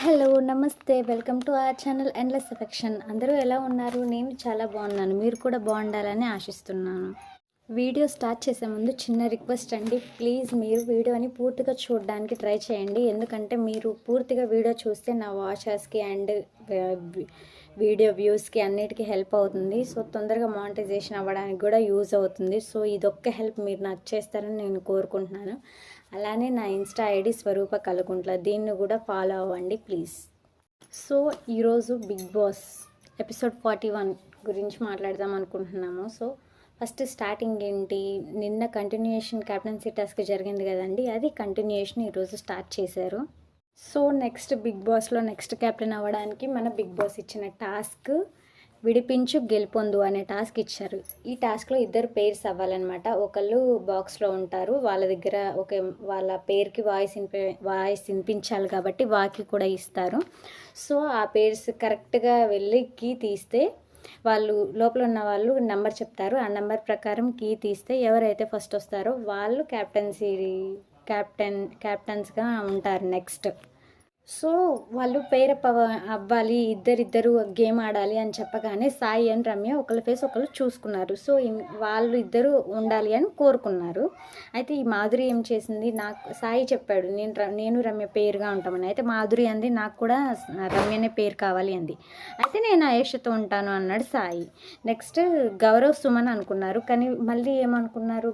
Hello నమస్తే, welcome to our channel endless affection. అందరూ ఎలా ఉన్నారు? నేను చాలా బాగున్నాను. మీరు కూడా బాగుండాలని ఆశిస్తున్నాను. వీడియో స్టార్ట్ చేసే ముందు చిన్న రిక్వెస్ట్ అండి, ప్లీజ్ మీరు వీడియోని పూర్తిగా చూడడానికి ట్రై చేయండి. ఎందుకంటే మీరు పూర్తిగా వీడియో చూస్తే నా వాచర్స్కి అండ్ వీడియో వ్యూస్కి అన్నిటికీ హెల్ప్ అవుతుంది. సో తొందరగా మానిటైజేషన్ అవ్వడానికి కూడా యూజ్ అవుతుంది. సో ఇదొక్క హెల్ప్ మీరు నాకు చేస్తారని నేను కోరుకుంటున్నాను. అలానే నా ఇన్స్టా ఐడి స్వరూప కలుగుంట్ల, దీన్ని కూడా ఫాలో అవ్వండి ప్లీజ్. సో ఈరోజు బిగ్ బాస్ ఎపిసోడ్ 41 గురించి మాట్లాడదాం అనుకుంటున్నాము. సో ఫస్ట్ స్టార్టింగ్ ఏంటి, నిన్న కంటిన్యూయేషన్ క్యాప్టెన్సీ టాస్క్ జరిగింది కదండి, అది కంటిన్యూయేషన్ ఈరోజు స్టార్ట్ చేశారు. సో నెక్స్ట్ బిగ్ బాస్లో నెక్స్ట్ క్యాప్టెన్ అవ్వడానికి మన బిగ్ బాస్ ఇచ్చిన టాస్క్ విడిపించు గెలుపొందు అనే టాస్క్ ఇచ్చారు. ఈ టాస్క్లో ఇద్దరు పేర్స్ అవ్వాలన్నమాట. ఒకళ్ళు బాక్స్లో ఉంటారు, వాళ్ళ దగ్గర వాళ్ళ పేరుకి వాయిస్ వినిపించాలి కాబట్టి వాకి కూడా ఇస్తారు. సో ఆ పేర్స్ కరెక్ట్గా వెళ్ళి కీ తీస్తే వాళ్ళు లోపల ఉన్న వాళ్ళు నెంబర్ చెప్తారు. ఆ నెంబర్ ప్రకారం కీ తీస్తే ఎవరైతే ఫస్ట్ వస్తారో వాళ్ళు క్యాప్టెన్స్గా ఉంటారు నెక్స్ట్. సో వాళ్ళు పేరప్ అవ్వాలి, ఇద్దరు గేమ్ ఆడాలి అని చెప్పగానే సాయి అండ్ రమ్య ఒకళ్ళ ఫేస్ ఒకళ్ళు చూసుకున్నారు. సో వాళ్ళు ఇద్దరు ఉండాలి అని కోరుకున్నారు. అయితే ఈ మాధురి ఏం చేసింది, నాకు సాయి చెప్పాడు నేను రమ్య పేరుగా ఉంటామని. అయితే మాధురి అంది నాకు కూడా రమ్యనే పేరు కావాలి అంది. అయితే నేను ఆయేషతో ఉంటాను అన్నాడు సాయి. నెక్స్ట్ గౌరవ్ సుమన్ అనుకున్నారు, కానీ మళ్ళీ ఏమనుకున్నారు,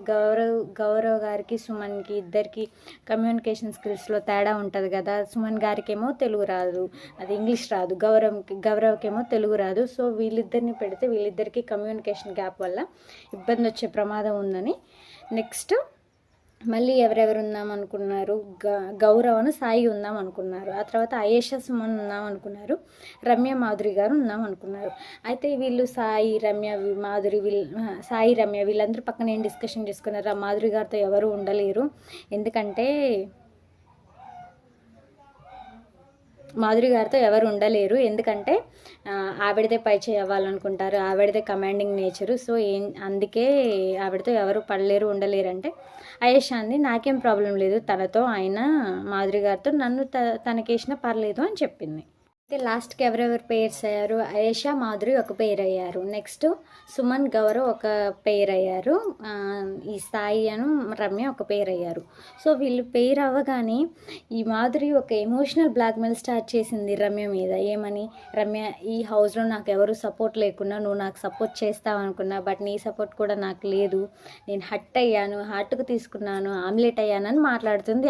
గౌరవ్ గారికి సుమన్కి ఇద్దరికి కమ్యూనికేషన్ స్కిల్స్లో తేడా ఉంటుంది కదా. సుమన్ గారికి ఏమో తెలుగు రాదు, అది ఇంగ్లీష్ రాదు. గౌరవ్కేమో తెలుగు రాదు. సో వీళ్ళిద్దరిని పెడితే వీళ్ళిద్దరికి కమ్యూనికేషన్ గ్యాప్ వల్ల ఇబ్బంది వచ్చే ప్రమాదం ఉందని నెక్స్ట్ మళ్ళీ ఎవరెవరు ఉందాం అనుకున్నారు, గౌరవను సాయి ఉందాం అనుకున్నారు. ఆ తర్వాత అయేషా సుమన్ ఉందాం అనుకున్నారు, రమ్య మాధురి గారు ఉందాం అనుకున్నారు. అయితే వీళ్ళు సాయి రమ్య వీళ్ళందరూ పక్కన ఏం డిస్కషన్ చేసుకున్నారు, ఆ మాధురి గారితో ఎవరు ఉండలేరు, ఎందుకంటే ఆవిడదే పై చేయాలనుకుంటారు, ఆవిడదే కమాండింగ్ నేచరు. సో అందుకే ఆవిడతో ఎవరు పడలేరు ఉండలేరు అంటే అయేషా అంది నాకేం ప్రాబ్లం లేదు తనతో, ఆయన మాధురి గారితో నన్ను తనకేసినా పర్లేదు అని చెప్పింది. అయితే లాస్ట్కి ఎవరెవరు పేర్స్ అయ్యారు, అయేషా మాధురి ఒక పేరు అయ్యారు, నెక్స్ట్ సుమన్ గౌరవ్ ఒక పేరు అయ్యారు, ఈ సాయి అను రమ్య ఒక పేరు అయ్యారు. సో వీళ్ళు పేరు అవ్వగానే ఈ మాధురి ఒక ఎమోషనల్ బ్లాక్మెయిల్ స్టార్ట్ చేసింది రమ్య మీద. ఏమని, రమ్య ఈ హౌస్లో నాకు ఎవరు సపోర్ట్ లేకున్నా నువ్వు నాకు సపోర్ట్ చేస్తావు అనుకున్నా, బట్ నీ సపోర్ట్ కూడా నాకు లేదు, నేను హట్ అయ్యాను, హార్ట్కు తీసుకున్నాను, ఆమ్లెట్ అయ్యానని మాట్లాడుతుంది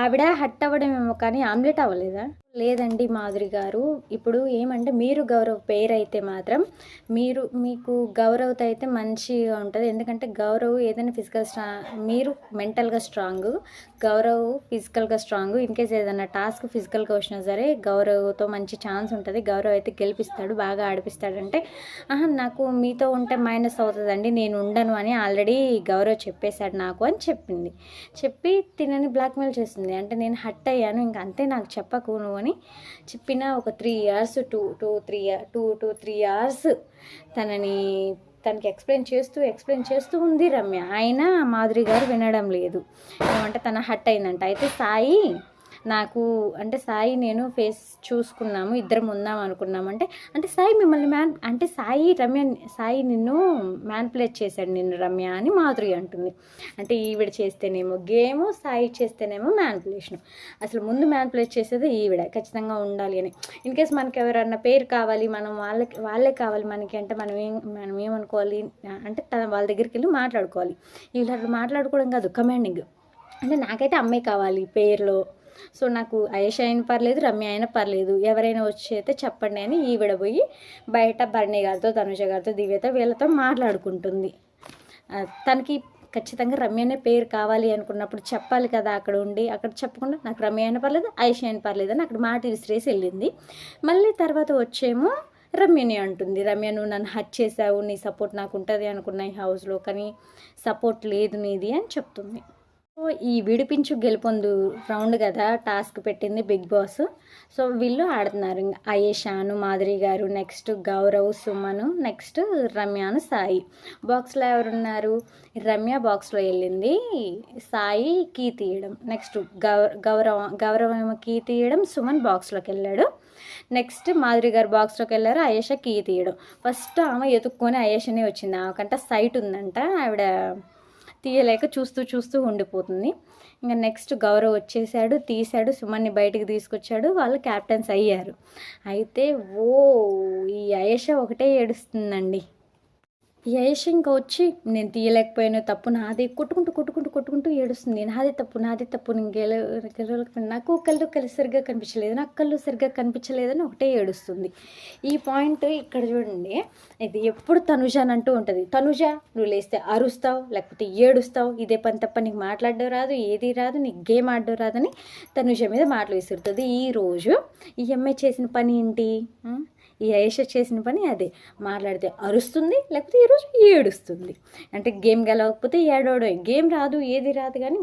ఆవిడ హట్ అవ్వడమేమో కానీ ఆమ్లెట్ అవ్వలేదా? లేదండి మాధురి గారు, ఇప్పుడు ఏమంటే మీరు గౌరవ్ పేరు అయితే మాత్రం మీకు గౌరవ్తో అయితే మంచిగా ఉంటుంది. ఎందుకంటే గౌరవ్ ఏదైనా మీరు మెంటల్గా స్ట్రాంగ్, గౌరవ్ ఫిజికల్గా స్ట్రాంగ్. ఇన్కేస్ ఏదైనా టాస్క్ ఫిజికల్గా వచ్చినా సరే గౌరవ్తో మంచి ఛాన్స్ ఉంటుంది. గౌరవ్ అయితే గెలిపిస్తాడు, బాగా ఆడిపిస్తాడంటే నాకు మీతో ఉంటే మైనస్ అవుతుందండి, నేను ఉండను అని ఆల్రెడీ గౌరవ్ చెప్పేశాడు నాకు అని చెప్పి తినని బ్లాక్మెయిల్ చేస్తుంది. అంటే నేను హట్ అయ్యాను, ఇంకా అంతే, నాకు చెప్పకు నువ్వు అని చెప్పిన ఒక 3 years 2 to 3 years తనకి ఎక్స్ప్లెయిన్ చేస్తూ ఉంది రమ్య. అయినా మాధురి గారు వినడం లేదు. ఏమంటే తన హట్ అయిందంట. అయితే సాయి నేను ఫేస్ చూసుకున్నాము, ఇద్దరం ఉందాం అనుకున్నామంటే అంటే సాయి మిమ్మల్ని సాయి నిన్ను మ్యాన్పులేట్ చేశాడు నిన్ను రమ్య అని మాధురి అంటుంది. అంటే ఈవిడ చేస్తేనేమో గేము, సాయి చేస్తేనేమో మ్యాన్పులేషన్. అసలు ముందు మ్యాన్పులేట్ చేసేది ఈవిడ, ఖచ్చితంగా ఉండాలి అని. ఇన్కేస్ మనకి ఎవరన్నా పేరు కావాలి, మనం వాళ్ళే కావాలి మనకి అంటే మనం ఏమనుకోవాలి అంటే వాళ్ళ దగ్గరికి వెళ్ళి మాట్లాడుకోవాలి. వీళ్ళు అట్లా మాట్లాడుకోవడం కాదు, కమాండింగ్. అంటే నాకైతే అమ్మాయి కావాలి పేరులో, సో నాకు అయేషా అయినా పర్లేదు, రమ్య అయినా పర్లేదు, ఎవరైనా వచ్చి అయితే చెప్పండి అని ఈవిడ పోయి బయట బర్ణి గారితో, తనుజ గారితో, దివ్యతో వీళ్ళతో మాట్లాడుకుంటుంది. తనకి ఖచ్చితంగా రమ్యనే పేరు కావాలి అనుకున్నప్పుడు చెప్పాలి కదా, అక్కడ చెప్పకుండా నాకు రమ్య అయినా పర్లేదు, అయేషా అయినా పర్లేదు అని అక్కడ మాట విసిరేసి వెళ్ళింది. మళ్ళీ తర్వాత వచ్చేమో రమ్యని అంటుంది, రమ్య నువ్వు నన్ను హట్ చేసావు, నీ సపోర్ట్ నాకు ఉంటుంది అనుకున్నా ఈ హౌస్లో, కానీ సపోర్ట్ లేదు నీది అని చెప్తుంది. సో ఈ విడిపించు గెలుపొందు రౌండ్ కదా టాస్క్ పెట్టింది బిగ్ బాస్. సో వీళ్ళు ఆడుతున్నారు. ఆయేషాను, మాధురి గారు, నెక్స్ట్ గౌరవ్, సుమను, నెక్స్ట్ రమ్యను, సాయి. బాక్స్లో ఎవరున్నారు? రమ్య బాక్స్లో వెళ్ళింది, సాయి కీ తీయడం, నెక్స్ట్ గౌరవం కీ తీయడం, సుమన్ బాక్స్లోకి వెళ్ళాడు. నెక్స్ట్ మాధురి గారు బాక్స్లోకి వెళ్ళారు, ఆయేషా కీ తీయడం. ఫస్ట్ ఆమె ఎతుక్కొని ఆయేషానే వచ్చింది. ఆమెకంట సైట్ ఉందంట, ఆవిడ తీయలేక చూస్తూ ఉండిపోతుంది. ఇంకా నెక్స్ట్ గౌరవ్ వచ్చేసాడు, తీశాడు, సుమన్ని బయటికి తీసుకొచ్చాడు, వాళ్ళు క్యాప్టెన్స్ అయ్యారు. అయితే ఈ ఆయేషా ఒకటే ఏడుస్తుందండి. ఈ ఆయేషా ఇంకా వచ్చి నేను తీయలేకపోయాను, తప్పు నాది, కొట్టుకుంటూ ఏడుస్తుంది. నాది తప్పు నేను గెలవలేకపోయినా, నాకు కళ్ళు సరిగ్గా కనిపించలేదు, నాకు కళ్ళు సరిగ్గా కనిపించలేదని ఒకటే ఏడుస్తుంది. ఈ పాయింట్ ఇక్కడ చూడండి, ఇది ఎప్పుడు తనుజ అని అంటూ ఉంటుంది. తనుజ నువ్వు లేస్తే అరుస్తావు, లేకపోతే ఏడుస్తావు, ఇదే పని తప్ప నీకు మాట్లాడడం రాదు, ఏది రాదు, నీకు గేమ్ ఆడడం రాదని తనుజ మీద మాటలు విసురుతుంది. ఈరోజు ఈ అమ్మాయి చేసిన పని ఏంటి? ఈ ఆయేషా చేసిన పని అదే, మాట్లాడితే అరుస్తుంది, లేకపోతే ఈరోజు ఏడుస్తుంది. అంటే గేమ్ గెలవకపోతే ఏడవడం, గేమ్ రాదు, ఏది రాదు, కానీ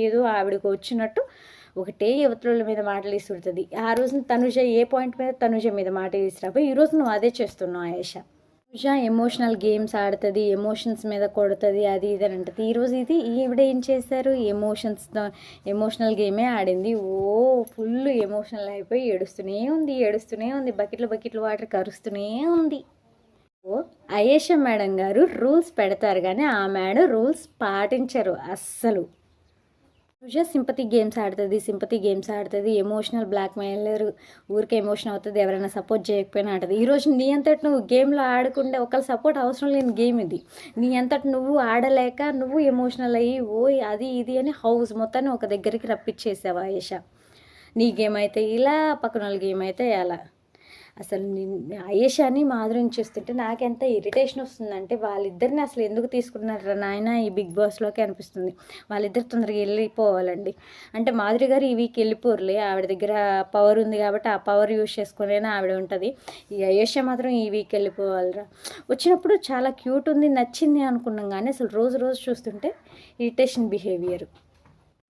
ఏదో ఆవిడకు వచ్చినట్టు ఒకటే యువతుల మీద మాటలు ఇస్తుంటుంది. ఆ రోజున తనుజ ఏ పాయింట్ మీద తనుజ మీద మాట వేసిరాబో ఈరోజు నువ్వు అదే చేస్తున్నావు ఆయేషా. తనుజ ఎమోషనల్ గేమ్స్ ఆడుతుంది, ఎమోషన్స్ మీద కొడుతుంది, అది ఇది అని అంటుంది. ఈరోజు ఈవిడ ఏం చేశారు? ఎమోషనల్ గేమే ఆడింది. ఫుల్ ఎమోషనల్ అయిపోయి ఏడుస్తూనే ఉంది, బకెట్లు వాటర్ కరుస్తూనే ఉంది. ఆయేషా మేడం గారు రూల్స్ పెడతారు, కానీ ఆ మేడం రూల్స్ పాటించరు అస్సలు. తనుజ సింపతి గేమ్స్ ఆడుతుంది, ఎమోషనల్ బ్లాక్మెయిలర్, ఊరికే ఎమోషన్ అవుతుంది, ఎవరైనా సపోర్ట్ చేయకపోయినా ఆడుతుంది. ఈరోజు నీ అంతటి నువ్వు గేమ్లో ఆడకుండా ఒకళ్ళ సపోర్ట్ అవసరం లేని గేమ్ ఇది. నీ అంతటి నువ్వు ఆడలేక నువ్వు ఎమోషనల్ అయ్యి అది ఇది అని హౌస్ మొత్తాన్ని ఒక దగ్గరికి రప్పించేసావు ఆయేషా. నీ గేమ్ అయితే ఇలా, పక్కన వాళ్ళ గేమ్ అయితే ఎలా. అసలు ఆయేషాని మాధురిని చూస్తుంటే నాకెంత ఇరిటేషన్ వస్తుందంటే, వాళ్ళిద్దరిని అసలు ఎందుకు తీసుకున్నారా నాయన ఈ బిగ్ బాస్లోకి అనిపిస్తుంది. వాళ్ళిద్దరు తొందరగా వెళ్ళిపోవాలండి. అంటే మాధురి గారు ఈ వీక్ వెళ్ళిపోరులే, ఆవిడ దగ్గర పవర్ ఉంది కాబట్టి ఆ పవర్ యూజ్ చేసుకునేనా ఆవిడ ఉంటుంది. ఈ ఆయేషా మాత్రం ఈ వీక్ వెళ్ళిపోవాలిరా. వచ్చినప్పుడు చాలా క్యూట్ ఉంది, నచ్చింది అనుకున్నాం, కానీ అసలు రోజు చూస్తుంటే ఇరిటేషన్ బిహేవియర్.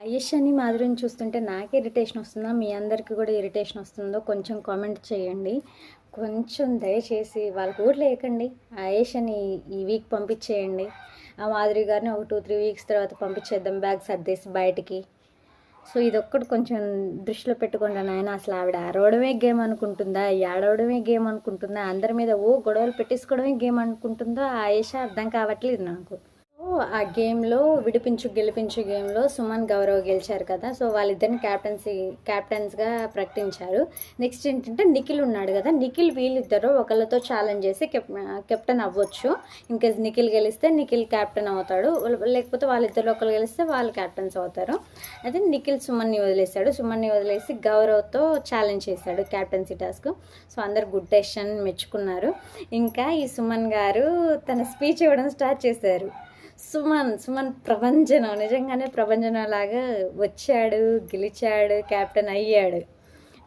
ఆయేషాని మాధురిని చూస్తుంటే నాకే ఇరిటేషన్ వస్తుందా, మీ అందరికీ కూడా ఇరిటేషన్ వస్తుందో కొంచెం కామెంట్ చేయండి. కొంచెం దయచేసి వాళ్ళకి ఓట్లు వేయకండి, ఆయేషాని ఈ వీక్ పంపించేయండి. ఆ మాధురి గారిని ఒక 2-3 వీక్స్ తర్వాత పంపించేద్దాం, బ్యాగ్ సర్దేసి బయటికి. సో ఇదొక్కటి కొంచెం దృష్టిలో పెట్టుకోండి నాయన. అసలు ఆవిడ అరవడమే గేమ్ అనుకుంటుందా, ఏడవడమే గేమ్ అనుకుంటుందా, అందరి మీద గొడవలు పెట్టేసుకోవడమే గేమ్ అనుకుంటుందో ఆయేషా అర్థం కావట్లేదు నాకు. ఆ గేమ్లో గెలిపించు గేమ్లో సుమన్ గౌరవ్ గెలిచారు కదా. సో వాళ్ళిద్దరిని క్యాప్టెన్స్గా ప్రకటించారు. నెక్స్ట్ ఏంటంటే నిఖిల్ ఉన్నాడు కదా, నిఖిల్ వీళ్ళిద్దరూ ఒకళ్ళతో ఛాలెంజ్ చేసి కెప్టెన్ అవ్వచ్చు. ఇన్కేస్ నిఖిల్ గెలిస్తే నిఖిల్ క్యాప్టెన్ అవుతాడు, లేకపోతే వాళ్ళిద్దరు ఒకళ్ళు గెలిస్తే వాళ్ళు క్యాప్టెన్స్ అవుతారు. అయితే నిఖిల్ సుమన్ని వదిలేసి గౌరవ్తో ఛాలెంజ్ చేశాడు క్యాప్టెన్సీ టాస్క్. సో అందరు గుడ్ డెసిషన్ మెచ్చుకున్నారు. ఇంకా ఈ సుమన్ గారు తన స్పీచ్ ఇవ్వడం స్టార్ట్ చేశారు. సుమన్ ప్రభంజనం, నిజంగానే ప్రభంజనం లాగా వచ్చాడు, గెలిచాడు, క్యాప్టెన్ అయ్యాడు,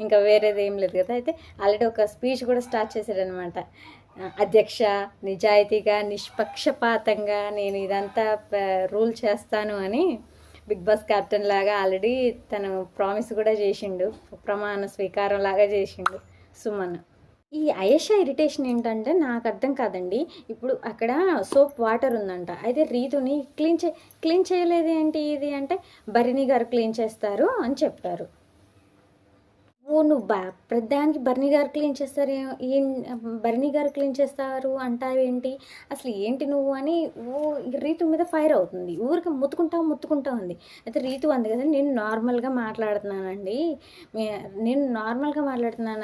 ఇంకా వేరేది ఏం లేదు కదా. అయితే ఆల్రెడీ ఒక స్పీచ్ కూడా స్టార్ట్ చేశాడనమాట. అధ్యక్ష, నిజాయితీగా నిష్పక్షపాతంగా నేను ఇదంతా రూల్ చేస్తాను అని బిగ్ బాస్ క్యాప్టెన్ లాగా ఆల్రెడీ తను ప్రామిస్ కూడా చేసిండు, ప్రమాణ స్వీకారం లాగా చేసిండు సుమన్. ఈ ఆయేషా ఇరిటేషన్ ఏంటంటే నాకు అర్థం కాదండి. ఇప్పుడు అక్కడ సోప్ వాటర్ ఉందంట, అయితే రీతుని క్లీన్ చేయలేదు ఏంటి ఇది అంటే భరణి గారు క్లీన్ చేస్తారు అని చెప్పారు. నువ్వు ప్రతిదానికి భరణి గారు క్లీన్ చేస్తారు, భరణి గారు క్లీన్ చేస్తారు అంటావేంటి, అసలు ఏంటి నువ్వు అని రీతు మీద ఫైర్ అవుతుంది. ఊరికి ముత్తుకుంటా ఉంది. అయితే రీతు అంది కదా, నేను నార్మల్గా మాట్లాడుతున్నానండి,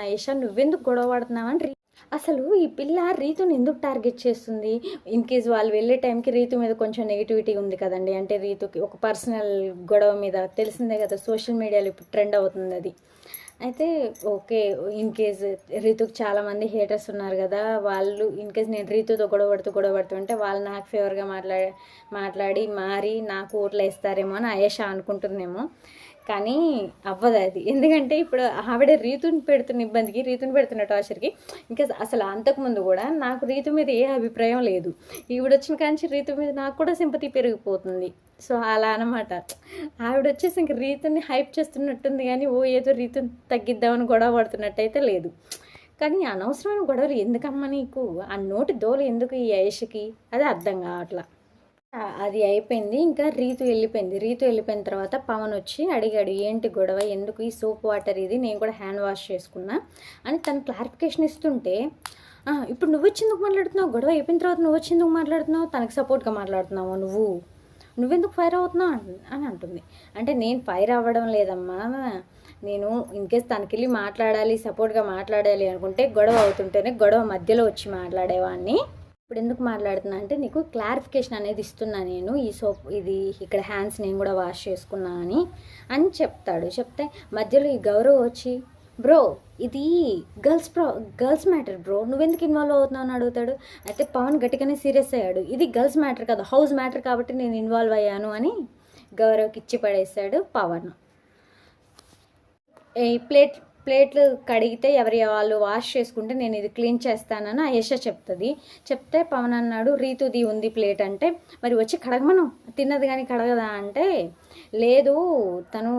ఆయేషా నువ్వెందుకు గొడవ పడుతున్నావని. అసలు ఈ పిల్ల రీతుని ఎందుకు టార్గెట్ చేస్తుంది? ఇన్ కేస్ వాళ్ళు వెళ్ళే టైంకి రీతు మీద కొంచెం నెగిటివిటీ ఉంది కదండి. అంటే రీతుకి ఒక పర్సనల్ గొడవ మీద తెలిసిందే కదా, సోషల్ మీడియాలో ఇప్పుడు ట్రెండ్ అవుతుంది అది. అయితే ఓకే, ఇన్ కేస్ రీతుకి చాలామంది హేటర్స్ ఉన్నారు కదా, వాళ్ళు ఇన్ కేస్ నేను రీతుతో గొడవ అంటే వాళ్ళు నాకు ఫేవర్గా మారి నాకు ఓట్లు వేస్తారేమో అని ఆయేషా అనుకుంటుందేమో. కానీ అవ్వదు అది. ఎందుకంటే ఇప్పుడు ఆవిడ రీతుని పెడుతున్న ఇబ్బందికి, రీతుని పెడుతున్న టార్చర్‌కి ఇంకా అసలు అంతకుముందు కూడా నాకు రీతు మీద ఏ అభిప్రాయం లేదు. ఈవిడొచ్చిన కాంచి రీతు మీద నాకు కూడా సింపతి పెరిగిపోతుంది. సో అలా అనమాట. ఆవిడొచ్చేసి ఇంక రీతుని హైప్ చేస్తున్నట్టుంది కానీ ఏదో రీతుని తగ్గిద్దామని గొడవ పడుతున్నట్టయితే లేదు. కానీ అనవసరమైన గొడవలు ఎందుకమ్మా నీకు? ఆ నోటి దోలు ఎందుకు ఈ ఆయేషకి? అది అర్థం కావట్లా. అది అయిపోయింది. ఇంకా రీతు వెళ్ళిపోయింది. రీతు వెళ్ళిపోయిన తర్వాత పవన్ వచ్చి అడిగాడు, ఏంటి గొడవ, ఎందుకు ఈ సోప్ వాటర్ ఇది, నేను కూడా హ్యాండ్ వాష్ చేసుకున్నా అని తను క్లారిఫికేషన్ ఇస్తుంటే, ఇప్పుడు నువ్వు వచ్చి ఎందుకు మాట్లాడుతున్నావు, గొడవ అయిపోయిన తర్వాత నువ్వు వచ్చి ఎందుకు మాట్లాడుతున్నావు, తనకి సపోర్ట్గా మాట్లాడుతున్నావు, నువ్వెందుకు ఫైర్ అవుతున్నావు అని అంటుంది. అంటే నేను ఫైర్ అవ్వడం లేదమ్మా, నేను ఇన్కేస్ తనకెళ్ళి మాట్లాడాలి, సపోర్ట్గా మాట్లాడాలి అనుకుంటే గొడవ అవుతుంటేనే గొడవ మధ్యలో వచ్చి మాట్లాడేవాడిని. ఇప్పుడు ఎందుకు మాట్లాడుతున్నా అంటే నీకు క్లారిఫికేషన్ అనేది ఇస్తున్నా, నేను ఈ సోప్ ఇది ఇక్కడ హ్యాండ్స్ నేను కూడా వాష్ చేసుకున్నా అని చెప్తాడు. చెప్తే మధ్యలో ఈ గౌరవ్ వచ్చి, బ్రో ఇది గర్ల్స్ మ్యాటర్ బ్రో, నువ్వెందుకు ఇన్వాల్వ్ అవుతున్నావు అని అడుగుతాడు. అయితే పవన్ గట్టిగానే సీరియస్ అయ్యాడు, ఇది గర్ల్స్ మ్యాటర్ కాదు, హౌస్ మ్యాటర్ కాబట్టి నేను ఇన్వాల్వ్ అయ్యాను అని గౌరవ్కి ఇచ్చి పడేస్తాడు పవన్. ఈ ప్లేట్లు కడిగితే ఎవరి వాళ్ళు వాష్ చేసుకుంటే నేను ఇది క్లీన్ చేస్తానని ఆయేష చెప్తుంది. చెప్తే పవన్ అన్నాడు, రీతుది ఉంది ప్లేట్ అంటే, మరి వచ్చి కడగమను, తిన్నది కానీ కడగదా అంటే, లేదు తను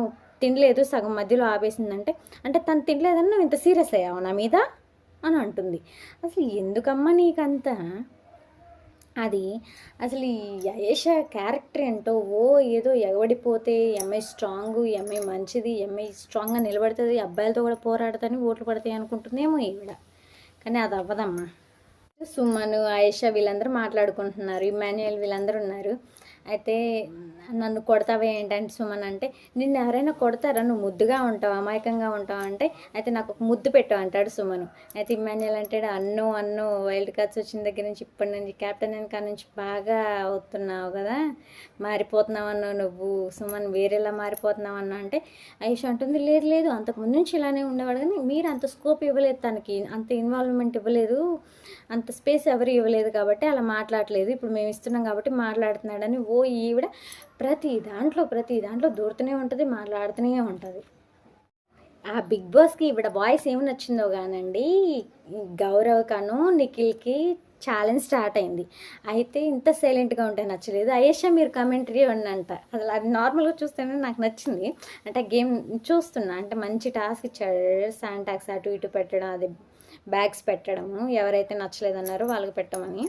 తినలేదు, సగం మధ్యలో ఆపేసిందంటే, అంటే తను తినలేదని నువ్వు ఇంత సీరియస్ అయ్యావు నా మీద అని అంటుంది. అసలు ఎందుకమ్మా నీకంతా? అది అసలు ఈ ఆయేష క్యారెక్టర్ ఏంటో, ఏదో ఎగబడిపోతే ఎంఐ స్ట్రాంగ్, ఎంఐ మంచిది, ఎంఐ స్ట్రాంగ్గా నిలబడుతుంది, అబ్బాయిలతో కూడా పోరాడుతుంది, ఓట్లు పడతాయి అనుకుంటుందేమో ఈవిడ. కానీ అది అవ్వదమ్మా. సుమను, ఆయేష వీళ్ళందరూ మాట్లాడుకుంటున్నారు, ఇమాన్యుయల్ వీళ్ళందరూ ఉన్నారు. అయితే నన్ను కొడతావా ఏంటంటే సుమన్ అంటే, నిన్ను ఎవరైనా కొడతారా, నువ్వు ముద్దుగా ఉంటావు, అమాయకంగా ఉంటావు అంటే, అయితే నాకు ఒక ముద్దు పెట్టావు అంటాడు సుమను. అయితే ఇమాన్యుయల్ అంటాడు, అన్నో వైల్డ్ కార్డ్స్ వచ్చిన దగ్గర నుంచి ఇప్పటి నుంచి కెప్టెన్ వెనక నుంచి బాగా అవుతున్నావు కదా, మారిపోతున్నావు అన్నావు నువ్వు, సుమన్ వేరేలా మారిపోతున్నావు అన్నా అంటే, ఆయేష అంటుంది, లేదు అంతకుముందు నుంచి ఇలానే ఉండేవాడు, కానీ మీరు అంత స్కోప్ ఇవ్వలేదు, తనకి అంత ఇన్వాల్వ్మెంట్ ఇవ్వలేదు, అంత స్పేస్ ఎవరు ఇవ్వలేదు కాబట్టి అలా మాట్లాడలేదు, ఇప్పుడు మేము ఇస్తున్నాం కాబట్టి మాట్లాడుతున్నాడని ఈవిడ ప్రతి దాంట్లో దూరుతూనే ఉంటుంది, మాట్లాడుతూనే ఉంటుంది. ఆ బిగ్ బాస్కి ఈవిడ వాయిస్ ఏమి నచ్చిందో కానండి, గౌరవ్కను నిఖిల్కి ఛాలెంజ్ స్టార్ట్ అయింది. అయితే ఇంత సైలెంట్గా ఉంటే నచ్చలేదు. ఆయేష మీరు కమెంటరీ ఉన్నంట, అసలు అది నార్మల్గా చూస్తేనే నాకు నచ్చింది. అంటే గేమ్ చూస్తున్నా, అంటే మంచి టాస్క్ ఇచ్చాడు, శాంటాక్స్ అటు ఇటు పెట్టడం, అది బ్యాగ్స్ పెట్టడము, ఎవరైతే నచ్చలేదన్నారో వాళ్ళకి పెట్టమని.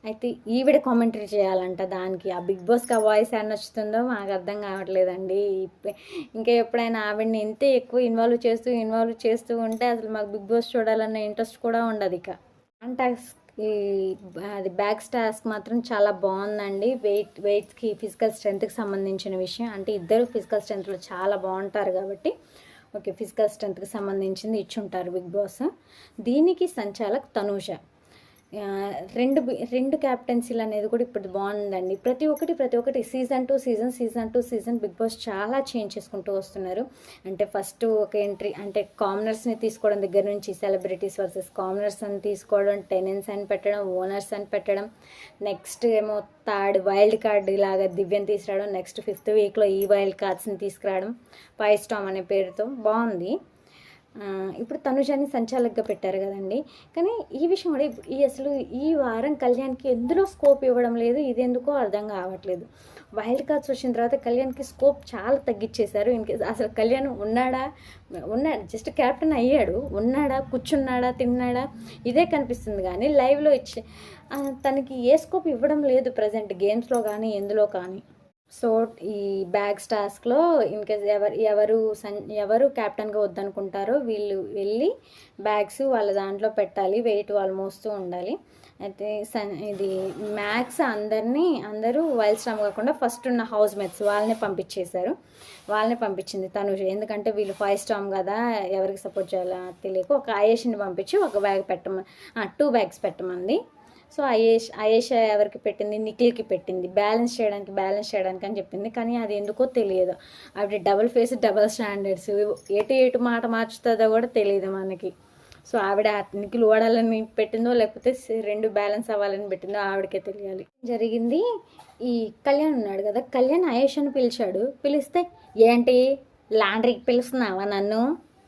అయితే ఈవిడ కామెంటరీ చేయాలంట దానికి. ఆ బిగ్ బాస్కి ఆ వాయిస్ యాడ్ నచ్చుతుందో మాకు అర్థం కావట్లేదండి. ఇంకా ఎప్పుడైనా ఆవిడని ఇంతే ఎక్కువ ఇన్వాల్వ్ చేస్తూ ఉంటే అసలు మాకు బిగ్ బాస్ చూడాలన్న ఇంట్రెస్ట్ కూడా ఉండదు. ఇక టాస్క్ అది బ్యాగ్స్ టాస్క్ మాత్రం చాలా బాగుందండి. వెయిట్స్కి ఫిజికల్ స్ట్రెంత్కి సంబంధించిన విషయం, అంటే ఇద్దరు ఫిజికల్ స్ట్రెంత్లో చాలా బాగుంటారు కాబట్టి ఓకే, ఫిజికల్ స్ట్రెంత్కి సంబంధించింది ఇచ్చుంటారు బిగ్ బాస్. దీనికి సంచాలక్ తనూజ. రెండు క్యాప్టెన్సీలు అనేది కూడా ఇప్పుడు బాగుందండి. ప్రతి ఒక్కటి season to season Bigg Boss చాలా చేంజ్ చేసుకుంటూ వస్తున్నారు. అంటే ఫస్ట్ ఒక ఎంట్రీ, అంటే కామనర్స్ని తీసుకోవడం దగ్గర నుంచి సెలబ్రిటీస్ వర్సెస్ కామనర్స్ అని తీసుకోవడం, టెనెన్స్ అని పెట్టడం, ఓనర్స్ అని పెట్టడం, నెక్స్ట్ ఏమో థర్డ్ వైల్డ్ కార్డ్ ఇలాగా దివ్యని తీసుకురావడం, నెక్స్ట్ 5th వీక్లో ఈ వైల్డ్ కార్డ్స్ని తీసుకురావడం, 5 స్టామ్ అనే పేరుతో బాగుంది. ఇప్పుడు తనుజాని సంచాలకుగా పెట్టారు కదండి. కానీ ఈ విషయం కూడా అసలు ఈ వారం కళ్యాణ్కి ఎందులో స్కోప్ ఇవ్వడం లేదు, ఇదెందుకో అర్థం కావట్లేదు. వైల్డ్ కార్డ్స్ వచ్చిన తర్వాత కళ్యాణ్కి స్కోప్ చాలా తగ్గించేశారు. అసలు కళ్యాణ్ ఉన్నాడు, జస్ట్ క్యాప్టెన్ అయ్యాడు, కూర్చున్నాడా, తిన్నాడా, ఇదే కనిపిస్తుంది. కానీ లైవ్లో తనకి ఏ స్కోప్ ఇవ్వడం లేదు ప్రజెంట్ గేమ్స్లో కానీ ఎందులో కానీ. సో ఈ బ్యాగ్స్ టాస్క్లో ఇన్కేస్ ఎవరు క్యాప్టెన్గా వద్దనుకుంటారో వీళ్ళు వెళ్ళి బ్యాగ్స్ వాళ్ళ దాంట్లో పెట్టాలి, వెయిట్ వాళ్ళు మోస్తూ ఉండాలి. అయితే ఇది మ్యాక్స్ అందరూ వైల్డ్ స్టామ్ కాకుండా ఫస్ట్ ఉన్న హౌస్ మేట్స్ వాళ్ళని పంపించింది తనుజ. ఎందుకంటే వీళ్ళు 5 స్టామ్ కదా, ఎవరికి సపోర్ట్ చేయాలో తెలియక ఒక ఆయేష్ని పంపించి ఒక బ్యాగ్ 2 బ్యాగ్స్ పెట్టమంది. సో ఆయేష ఎవరికి పెట్టింది, నిఖిల్కి పెట్టింది, బ్యాలెన్స్ చేయడానికి అని చెప్పింది. కానీ అది ఎందుకో తెలియదు, ఆవిడ డబుల్ ఫేస్, డబుల్ స్టాండర్డ్స్, ఎటు మాట మార్చుతుందో కూడా తెలియదు మనకి. సో ఆవిడ నిఖిల్ ఓడాలని పెట్టిందో లేకపోతే 2 బ్యాలెన్స్ అవ్వాలని పెట్టిందో ఆవిడకే తెలియాలి. జరిగింది ఈ కళ్యాణ్ ఉన్నాడు కదా, కళ్యాణ్ ఆయేషను పిలిచాడు. పిలిస్తే ఏంటి లాండ్రీకి పిలుస్తున్నావా నన్ను?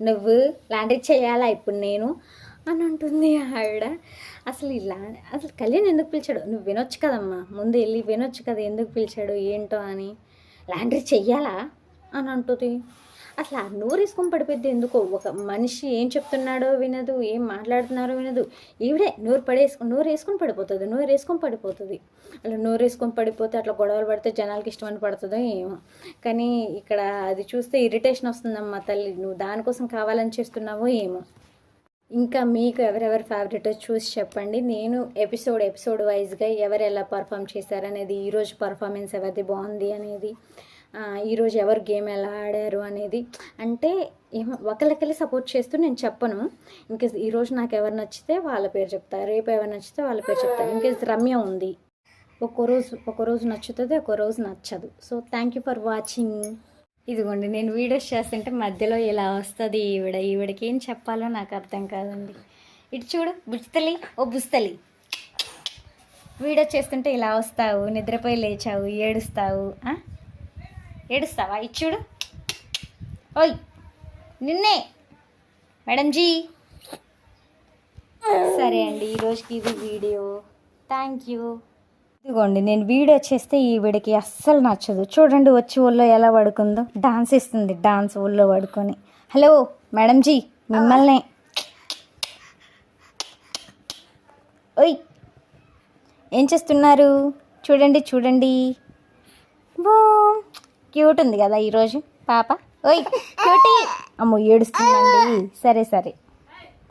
నువ్వు లాండ్రీ చేయాలా ఇప్పుడు నేను అని అంటుంది ఆవిడ. అసలు కళ్యాణ్ ఎందుకు పిలిచాడు? నువ్వు వినొచ్చు కదమ్మా, ముందు వెళ్ళి వినొచ్చు కదా ఎందుకు పిలిచాడు ఏంటో అని. లాండ్రీ చెయ్యాలా అని అంటుంది. అసలు ఆ నోరు వేసుకొని పడిపోద్ది ఎందుకో. ఒక మనిషి ఏం చెప్తున్నాడో వినదు, ఏం మాట్లాడుతున్నారో వినదు. ఈవిడే నోరు వేసుకొని పడిపోతుంది. అలా నోరు వేసుకొని పడిపోతే అట్లా గొడవలు పడితే జనాలకి ఇష్టమని పడుతుందో ఏమో. కానీ ఇక్కడ అది చూస్తే ఇరిటేషన్ వస్తుందమ్మా తల్లి. నువ్వు దానికోసం కావాలని చేస్తున్నావో ఏమో. ఇంకా మీకు ఎవరెవరి ఫేవరెటో చూసి చెప్పండి. నేను ఎపిసోడ్ వైజ్గా ఎవరు ఎలా పర్ఫామ్ చేశారనేది, ఈరోజు పర్ఫార్మెన్స్ ఎవరిది బాగుంది అనేది, ఈరోజు ఎవరు గేమ్ ఎలా ఆడారు అనేది, అంటే ఏమో ఒకళ్ళకెళ్ళి సపోర్ట్ చేస్తూ నేను చెప్పను. ఇన్కేస్ ఈరోజు నాకు ఎవరు నచ్చితే వాళ్ళ పేరు చెప్తాను, రేపు ఎవరు నచ్చితే వాళ్ళ పేరు చెప్తాను. ఇన్కేస్ రమ్య ఉంది, ఒక్కో రోజు నచ్చుతుంది, ఒక్కో రోజు నచ్చదు. So thank you for watching. ఇదిగోండి, నేను వీడియోస్ చేస్తుంటే మధ్యలో ఇలా వస్తుంది ఈవిడకి ఏం చెప్పాలో నాకు అర్థం కాదండి. ఇటు చూడు బుజ్తలి, ఓ బుజ్తలి, వీడియో చేస్తుంటే ఇలా వస్తావు, నిద్రపోయి లేచావు, ఏడుస్తావా? ఇటు చూడు, ఓయ్ నిన్నే మేడంజీ. సరే అండి, ఈరోజుకి ఇది వీడియో. Thank you. ఇదిగోండి, నేను వీడియో చేస్తే ఈవిడికి అస్సలు నచ్చదు. చూడండి వచ్చి ఊళ్ళో ఎలా పడుకుందో, డాన్స్ ఇస్తుంది, డాన్స్ ఊళ్ళో పడుకొని. హలో మేడంజీ, మిమ్మల్నే. ఓయ్ ఏం చేస్తున్నారు? చూడండి. బో క్యూట్ ఉంది కదా ఈరోజు పాప. ఓయ్ క్యూటీ. అమ్మో ఏడుస్తుందండి. సరే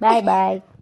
బాయ్.